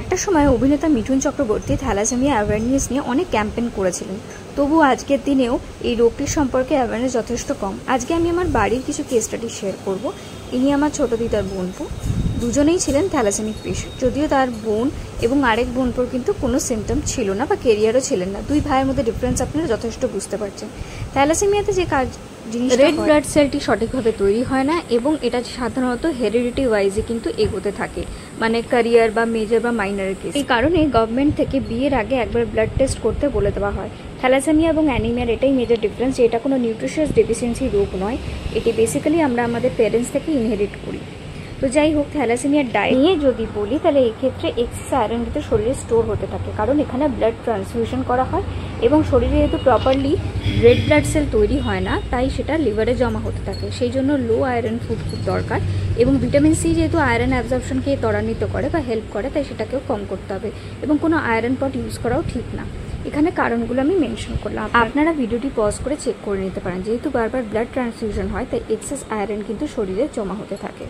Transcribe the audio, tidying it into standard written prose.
একটা সময় অভিনেতা মিঠুন চক্রবর্তী থ্যালাসেমিয়া অ্যাওয়ারনেস নিয়ে অনেক ক্যাম্পেইন করেছিলেন। তবুও আজকের দিনেও এই রোগটির সম্পর্কে অ্যাওয়ারনেস যথেষ্ট কম। আজকে আমি আমার বাড়ির কিছু কেস স্টাডি শেয়ার করব। ইনি আমার ছোট দিদার বোনপো, দুজনেই ছিলেন থ্যালাসেমিক পেশেন্ট। যদিও তার বোন এবং আরেক বোনপোর কিন্তু কোনো সিমটম ছিল না বা কেরিয়ারও ছিলেন না। দুই ভাইয়ের মধ্যে ডিফারেন্স আপনারা যথেষ্ট বুঝতে পারছেন। থ্যালাসেমিয়াতে যে রেড ব্লাড সেলটি সঠিকভাবে তৈরি হয় না এবং এটা সাধারণত হেরিডিটি ওয়াইজে কিন্তু এগোতে থাকে, মানে ক্যারিয়ার বা মেজর বা মাইনরের কেস। এই কারণে গভর্নমেন্ট থেকে বিয়ের আগে একবার ব্লাড টেস্ট করতে বলে দেওয়া হয়। থ্যালাসেমিয়া এবং অ্যানিমিয়ার এটাই মেজর ডিফারেন্স যে এটা কোনো নিউট্রিশিয়াস ডেফিসিয়েন্সি রোগ নয়, এটি বেসিক্যালি আমরা আমাদের প্যারেন্টস থেকে ইনহেরিট করি। তো যাই হোক, থ্যালাসেমিয়ার ডায়েট নিয়ে যদি বলি তাহলে এক্ষেত্রে এক্সেস আয়রন কিন্তু শরীরে স্টোর হতে থাকে, কারণ এখানে ব্লাড ট্রান্সফিউশন করা হয় এবং শরীরে যেহেতু প্রপারলি রেড ব্লাড সেল তৈরি হয় না, তাই সেটা লিভারে জমা হতে থাকে। সেই জন্য লো আয়রন ফুড খুব দরকার এবং ভিটামিন সি যেহেতু আয়রন অ্যাবজর্পশনকে ত্বরান্বিত করে বা হেল্প করে, তাই সেটাকেও কম করতে হবে এবং কোনো আয়রন পট ইউজ করাও ঠিক না। এখানে কারণগুলো আমি মেনশন করলাম, আপনারা ভিডিওটি পজ করে চেক করে নিতে পারেন। যেহেতু বারবার ব্লাড ট্রান্সফিউশন হয়, তাই এক্সেস আয়রন কিন্তু শরীরে জমা হতে থাকে।